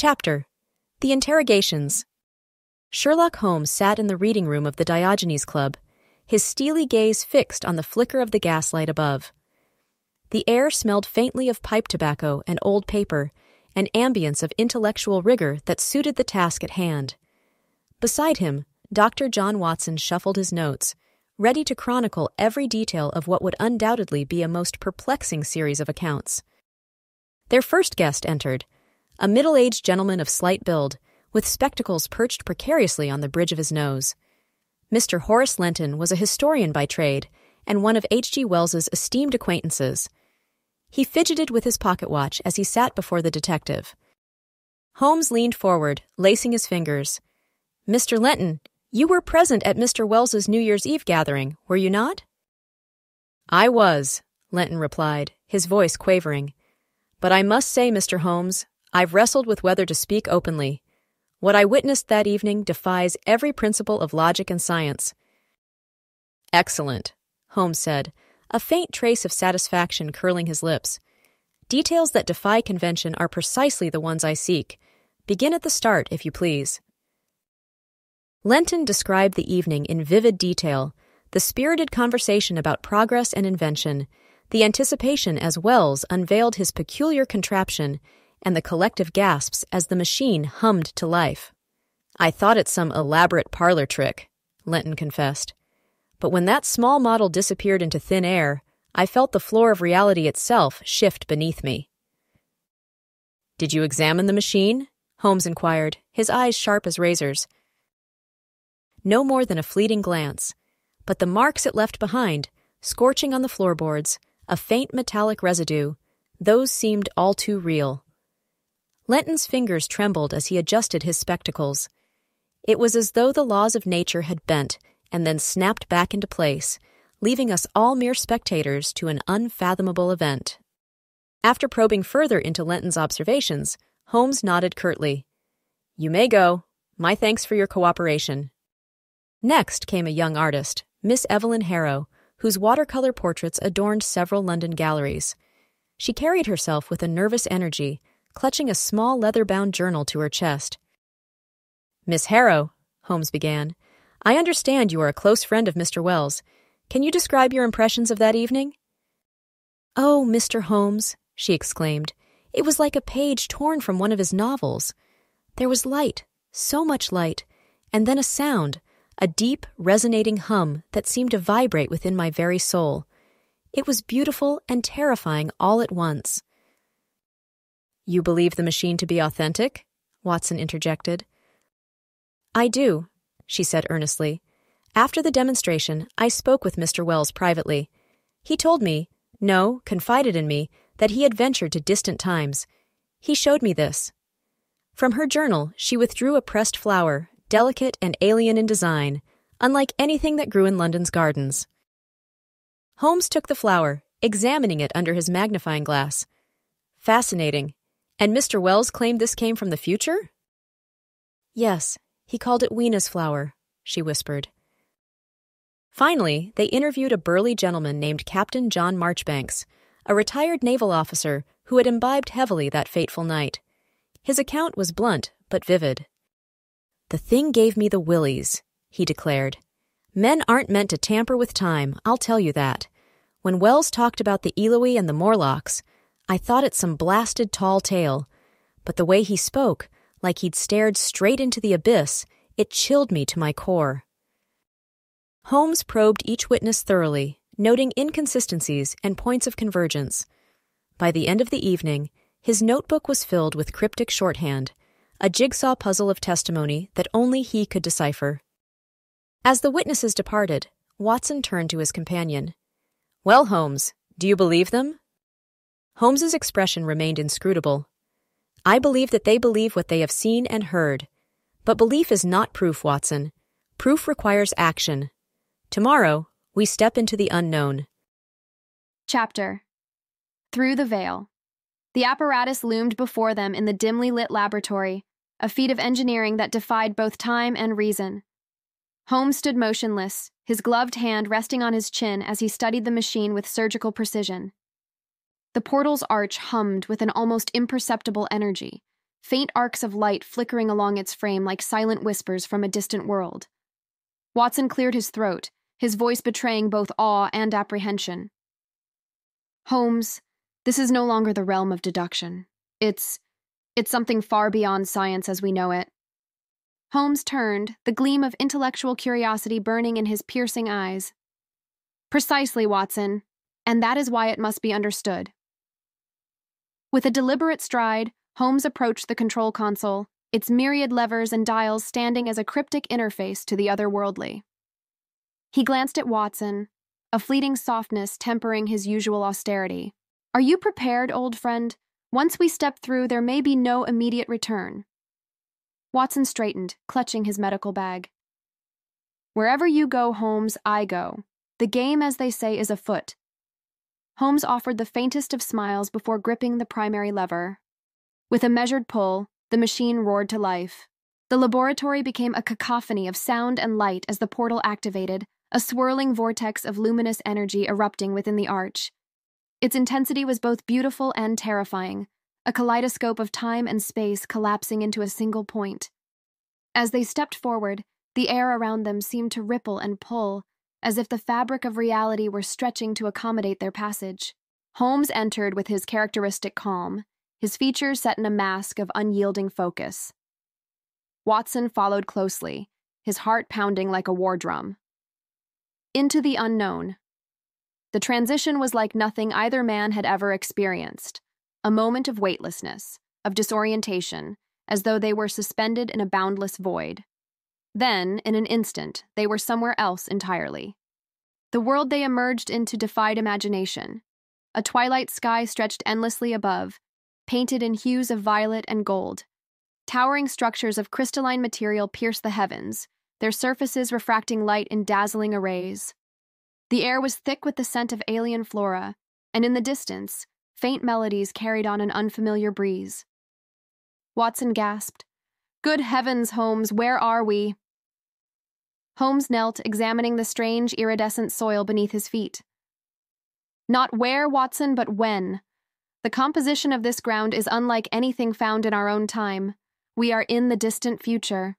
Chapter: The Interrogations. Sherlock Holmes sat in the reading room of the Diogenes Club, his steely gaze fixed on the flicker of the gaslight above. The air smelled faintly of pipe tobacco and old paper, an ambience of intellectual rigor that suited the task at hand. Beside him, Dr. John Watson shuffled his notes, ready to chronicle every detail of what would undoubtedly be a most perplexing series of accounts. Their first guest entered, a middle-aged gentleman of slight build, with spectacles perched precariously on the bridge of his nose. Mr. Horace Lenton was a historian by trade and one of H.G. Wells's esteemed acquaintances. He fidgeted with his pocket watch as he sat before the detective. Holmes leaned forward, lacing his fingers. "Mr. Lenton, you were present at Mr. Wells's New Year's Eve gathering, were you not?" "I was," Lenton replied, his voice quavering. "But I must say, Mr. Holmes, I've wrestled with whether to speak openly. What I witnessed that evening defies every principle of logic and science." "Excellent," Holmes said, a faint trace of satisfaction curling his lips. "Details that defy convention are precisely the ones I seek. Begin at the start, if you please." Lenton described the evening in vivid detail, the spirited conversation about progress and invention, the anticipation as Wells unveiled his peculiar contraption, and the collective gasps as the machine hummed to life. "I thought it some elaborate parlor trick," Lenton confessed. "But when that small model disappeared into thin air, I felt the floor of reality itself shift beneath me." "Did you examine the machine?" Holmes inquired, his eyes sharp as razors. "No more than a fleeting glance, but the marks it left behind, scorching on the floorboards, a faint metallic residue, those seemed all too real." Lenton's fingers trembled as he adjusted his spectacles. It was as though the laws of nature had bent and then snapped back into place, leaving us all mere spectators to an unfathomable event. After probing further into Lenton's observations, Holmes nodded curtly. "You may go. My thanks for your cooperation." Next came a young artist, Miss Evelyn Harrow, whose watercolor portraits adorned several London galleries. She carried herself with a nervous energy, clutching a small leather-bound journal to her chest. "Miss Harrow," Holmes began, "I understand you are a close friend of Mr. Wells. Can you describe your impressions of that evening?" "Oh, Mr. Holmes," she exclaimed, "it was like a page torn from one of his novels. There was light, so much light, and then a sound, a deep, resonating hum that seemed to vibrate within my very soul. It was beautiful and terrifying all at once." "You believe the machine to be authentic?" Watson interjected. "I do," she said earnestly. "After the demonstration, I spoke with Mr. Wells privately. He told me, confided in me, that he had ventured to distant times. He showed me this." From her journal, she withdrew a pressed flower, delicate and alien in design, unlike anything that grew in London's gardens. Holmes took the flower, examining it under his magnifying glass. "Fascinating. And Mr. Wells claimed this came from the future?" "Yes, he called it Weena's flower," she whispered. Finally, they interviewed a burly gentleman named Captain John Marchbanks, a retired naval officer who had imbibed heavily that fateful night. His account was blunt but vivid. "The thing gave me the willies," he declared. "Men aren't meant to tamper with time, I'll tell you that. When Wells talked about the Eloy and the Morlocks, I thought it some blasted tall tale, but the way he spoke, like he'd stared straight into the abyss, it chilled me to my core." Holmes probed each witness thoroughly, noting inconsistencies and points of convergence. By the end of the evening, his notebook was filled with cryptic shorthand, a jigsaw puzzle of testimony that only he could decipher. As the witnesses departed, Watson turned to his companion. "Well, Holmes, do you believe them?" Holmes's expression remained inscrutable. "I believe that they believe what they have seen and heard. But belief is not proof, Watson. Proof requires action. Tomorrow, we step into the unknown." Chapter: Through the Veil. The apparatus loomed before them in the dimly lit laboratory, a feat of engineering that defied both time and reason. Holmes stood motionless, his gloved hand resting on his chin as he studied the machine with surgical precision. The portal's arch hummed with an almost imperceptible energy, faint arcs of light flickering along its frame like silent whispers from a distant world. Watson cleared his throat, his voice betraying both awe and apprehension. Holmes, this is no longer the realm of deduction. It's something far beyond science as we know it. Holmes turned, the gleam of intellectual curiosity burning in his piercing eyes. Precisely, Watson, and that is why it must be understood. With a deliberate stride, Holmes approached the control console, its myriad levers and dials standing as a cryptic interface to the otherworldly. He glanced at Watson, a fleeting softness tempering his usual austerity. Are you prepared, old friend? Once we step through, there may be no immediate return. Watson straightened, clutching his medical bag. Wherever you go, Holmes, I go. The game, as they say, is afoot. Holmes offered the faintest of smiles before gripping the primary lever. With a measured pull, the machine roared to life. The laboratory became a cacophony of sound and light as the portal activated, a swirling vortex of luminous energy erupting within the arch. Its intensity was both beautiful and terrifying, a kaleidoscope of time and space collapsing into a single point. As they stepped forward, the air around them seemed to ripple and pull, as if the fabric of reality were stretching to accommodate their passage. Holmes entered with his characteristic calm, his features set in a mask of unyielding focus. Watson followed closely, his heart pounding like a war drum. Into the unknown. The transition was like nothing either man had ever experienced, a moment of weightlessness, of disorientation, as though they were suspended in a boundless void. Then, in an instant, they were somewhere else entirely. The world they emerged into defied imagination. A twilight sky stretched endlessly above, painted in hues of violet and gold. Towering structures of crystalline material pierced the heavens, their surfaces refracting light in dazzling arrays. The air was thick with the scent of alien flora, and in the distance, faint melodies carried on an unfamiliar breeze. Watson gasped, "Good heavens, Holmes, where are we?" Holmes knelt, examining the strange, iridescent soil beneath his feet. "Not where, Watson, but when. The composition of this ground is unlike anything found in our own time. We are in the distant future."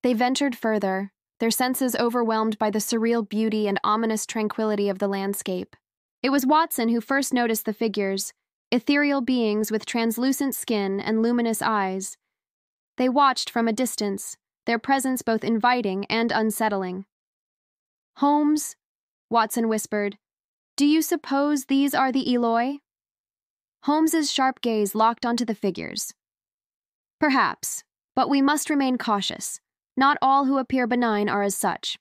They ventured further, their senses overwhelmed by the surreal beauty and ominous tranquility of the landscape. It was Watson who first noticed the figures, ethereal beings with translucent skin and luminous eyes. They watched from a distance, their presence both inviting and unsettling. "Holmes," Watson whispered, "do you suppose these are the Eloi?" Holmes's sharp gaze locked onto the figures. "Perhaps, but we must remain cautious. Not all who appear benign are as such.